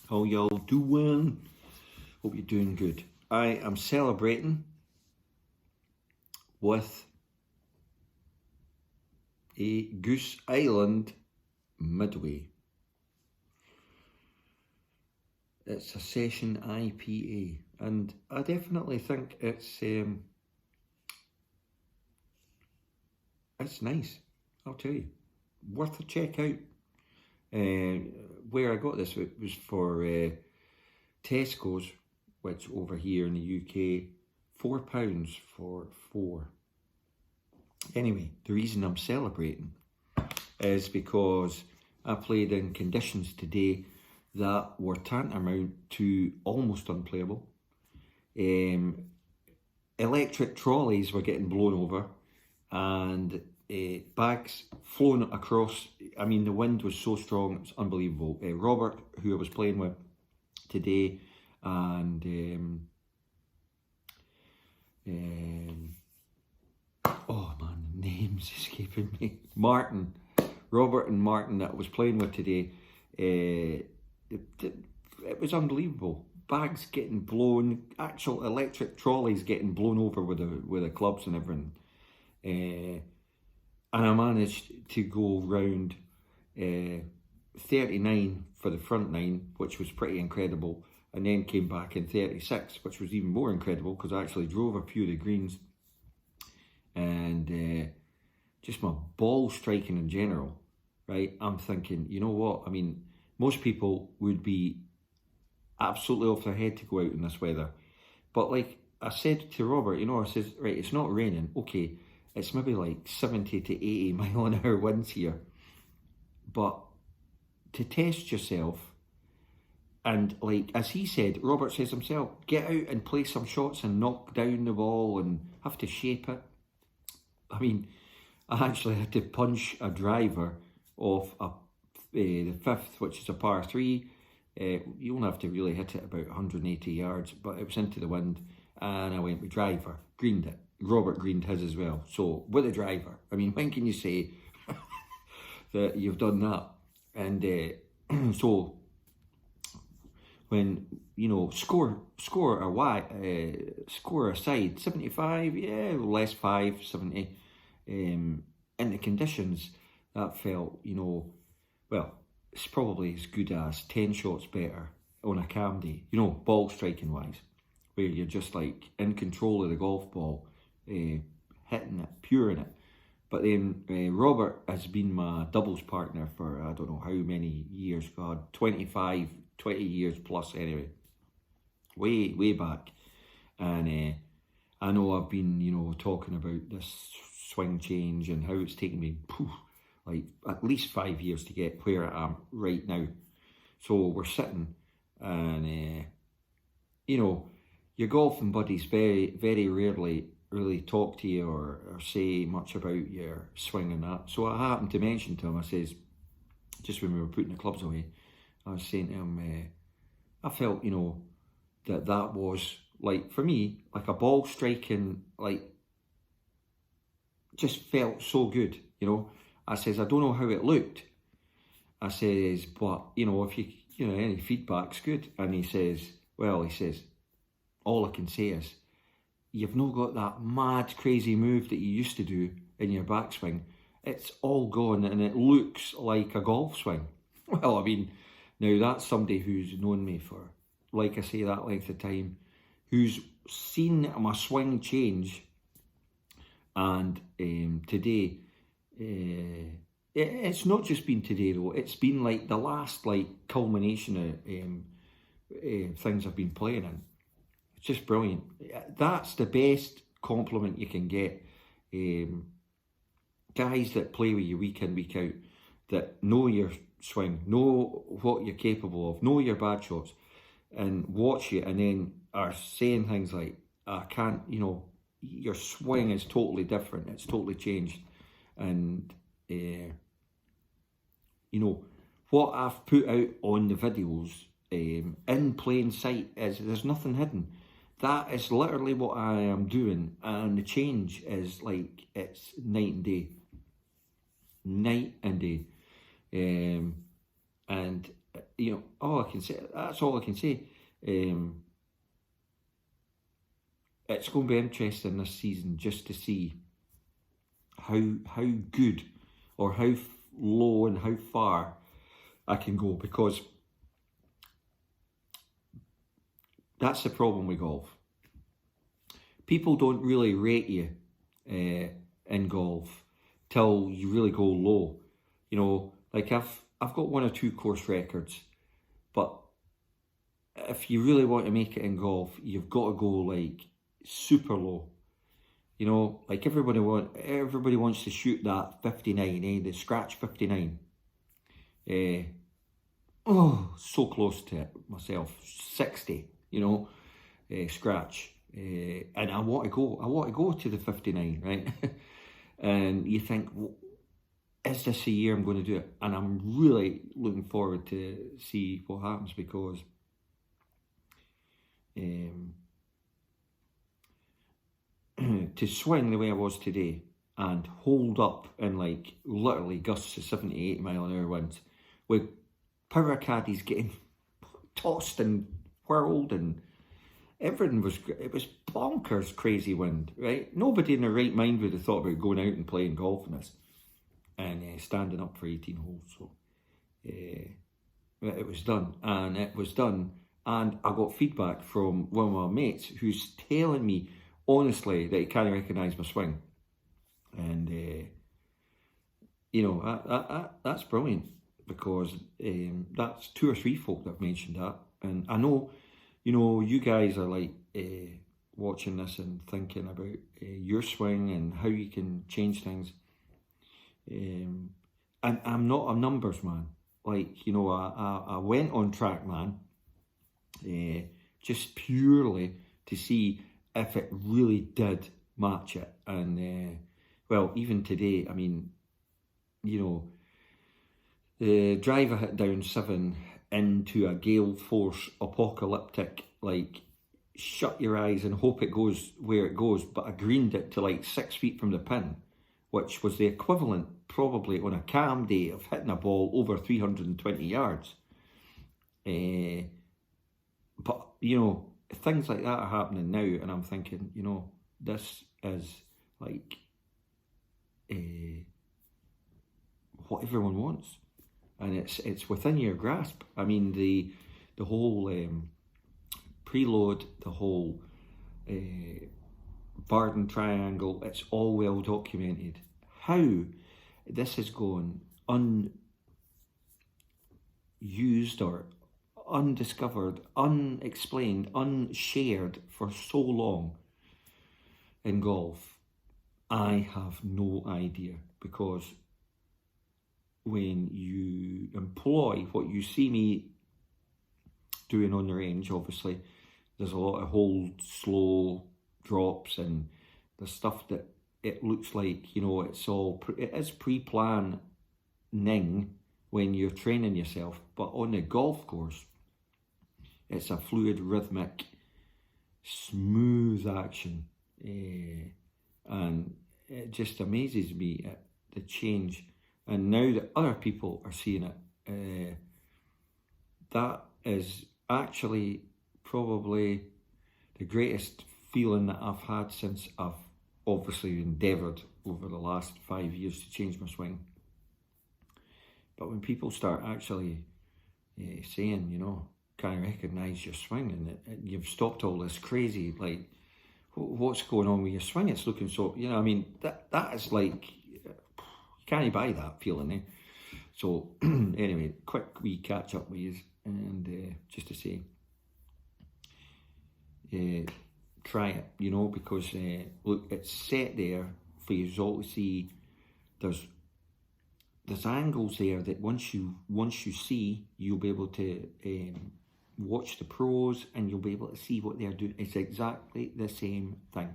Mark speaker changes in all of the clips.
Speaker 1: How y'all doing? Hope you're doing good. I am celebrating with a Goose Island Midway. It's a session IPA, and I definitely think it's nice. I'll tell you, worth a check out. Where I got this it was for Tesco's, which over here in the UK, £4 for 4. Anyway, the reason I'm celebrating is because I played in conditions today that were tantamount to almost unplayable. Electric trolleys were getting blown over, and bags flown across. I mean, the wind was so strong, it was unbelievable. Robert, who I was playing with today, and oh man, the name's escaping me. Robert and Martin that I was playing with today, it was unbelievable. Bags getting blown, actual electric trolleys getting blown over with the clubs and everything. And I managed to go round 39 for the front 9, which was pretty incredible, and then came back in 36, which was even more incredible because I actually drove a few of the greens. And just my ball striking in general, right? I'm thinking, you know what? I mean, most people would be absolutely off their head to go out in this weather. But like I said to Robert, I says, right, it's not raining. Okay, it's maybe like 70 to 80 mile an hour winds here. But to test yourself, and like, as he said, Robert says himself, get out and play some shots and knock down the ball and have to shape it. I mean, I actually had to punch a driver off the 5th, which is a par 3. You only have to really hit it about 180 yards, but it was into the wind, and I went with driver, greened it. Robert greened his as well, so with a driver. I mean, when can you say that you've done that? And so when score aside, 75, yeah, less 5, 70. In the conditions, that felt, well, it's probably as good as 10 shots better on a calm day, ball striking wise, where you're just like in control of the golf ball, hitting it, puring it. But then Robert has been my doubles partner for I don't know how many years, God, 20 years plus anyway, way back. And I know I've been, talking about this swing change and how it's taken me like at least 5 years to get where I am right now. So we're sitting and, your golfing buddies very, very rarely really talk to you or say much about your swing and that. So I happened to mention to him, I says, just when we were putting the clubs away, I was saying to him, I felt, that was, like, for me, like a ball striking, like, just felt so good, I says, I don't know how it looked. I says, but, if you, any feedback's good. And he says, all I can say is, you've not got that mad, crazy move that you used to do in your backswing. It's all gone and it looks like a golf swing. Well, I mean, now that's somebody who's known me for, like I say, that length of time, who's seen my swing change. And today, it's not just been today though, it's been like the last culmination of things I've been playing in. It's just brilliant. That's the best compliment you can get. Guys that play with you week in, week out, that know your swing, know what you're capable of, know your bad shots, and watch you, and then are saying things like, I can't, your swing is totally different, it's totally changed. And, what I've put out on the videos in plain sight is there's nothing hidden. That is literally what I am doing, and the change is like, it's night and day. Night and day. And you know, all I can say, that's all I can say. It's going to be interesting this season just to see how good or how low and how far I can go, because that's the problem with golf. People don't really rate you in golf till you really go low. You know, like I've got 1 or 2 course records, but if you really want to make it in golf, you've got to go like super low. You know, like everybody wants to shoot that 59, the scratch 59. So close to it myself, 60. You know, scratch, and I want to go to the 59, right? And you think, well, is this a year I'm going to do it? And I'm really looking forward to see what happens, because to swing the way I was today and hold up in like literally gusts of 70, 80 mile an hour winds with power caddies getting tossed and whirled, and everything was, it was bonkers crazy wind, right? Nobody in their right mind would have thought about going out and playing golf in this, and standing up for 18 holes. So it was done, and I got feedback from one of my mates who's telling me honestly that he can't recognise my swing, and you know, that's brilliant, because that's 2 or 3 folk that have mentioned that, and I know, you know, you guys are like watching this and thinking about your swing and how you can change things. And I'm not a numbers man. Like, you know, I went on TrackMan just purely to see if it really did match it. And well, even today, I mean, you know, the driver hit down 7 into a gale force apocalyptic, like, shut your eyes and hope it goes where it goes, but I greened it to like 6 feet from the pin, which was the equivalent probably on a calm day of hitting a ball over 320 yards. But, you know, things like that are happening now, and I'm thinking, you know, this is like what everyone wants, and it's within your grasp. I mean, the whole preload, the whole Barden Triangle, it's all well documented. How this is going unused or undiscovered, unexplained, unshared for so long in golf, I have no idea, because when you employ what you see me doing on the range, obviously there's a lot of hold, slow drops, and the stuff that it looks like, you know, it is pre-planning when you're training yourself, but on the golf course, it's a fluid, rhythmic, smooth action, and it just amazes me at the change. And now that other people are seeing it, that is actually probably the greatest feeling that I've had since I've obviously endeavoured over the last 5 years to change my swing. But when people start actually saying, you know, can I recognise your swing, and you've stopped all this crazy, like, what's going on with your swing? It's looking so, you know, I mean, that is like, you can't buy that feeling, eh? So anyway, quick wee catch up with you, and just to say, try it, you know, because look, it's set there for you all to see. There's angles there that once you see, you'll be able to watch the pros, and you'll be able to see what they're doing. It's exactly the same thing.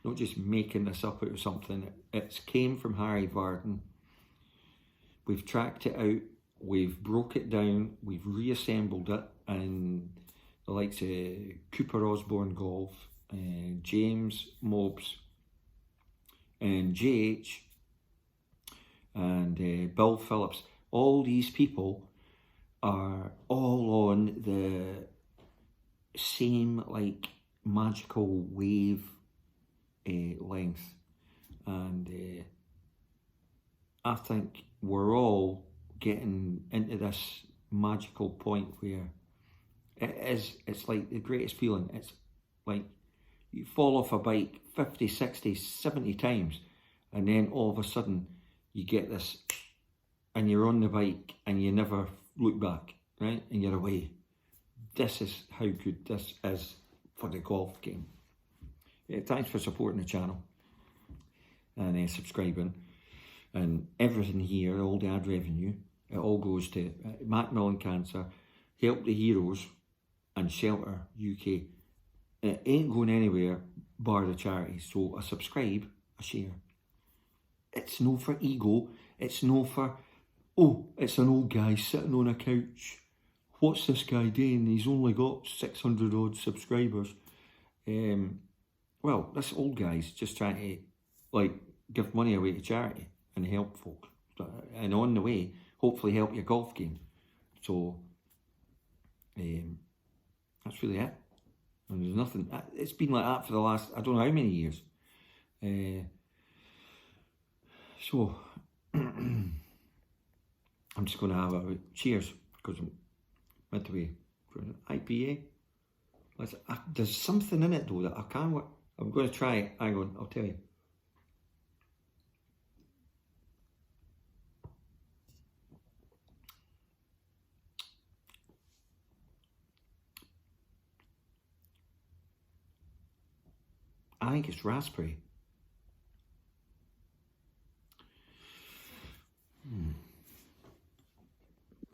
Speaker 1: Not just making this up out of something. It came from Harry Varden. We've tracked it out, we've broke it down, we've reassembled it, and the likes of Cooper Osborne Golf, James Mobs, and JH, and Bill Phillips, all these people are all on the same like magical wave length, and I think we're all getting into this magical point where it's like the greatest feeling. It's like you fall off a bike 50, 60, 70 times, and then all of a sudden you get this, and you're on the bike and you never look back, right? And you're away. This is how good this is for the golf game. Thanks for supporting the channel and subscribing. And everything here, all the ad revenue, it all goes to Macmillan Cancer, Help the Heroes, and Shelter UK. It ain't going anywhere bar the charity. So a subscribe, a share. It's no for ego. It's no for, oh, it's an old guy sitting on a couch. What's this guy doing? He's only got 600 odd subscribers. Well, this old guy's just trying to like give money away to charity and help folk. And on the way, hopefully help your golf game. So that's really it. And there's nothing, it's been like that for the last, I don't know how many years. So, I'm just going to have a cheers, because I'm midway for an IPA. There's something in it though that I can't, I'm going to try it. Hang on, I'll tell you. I think it's raspberry.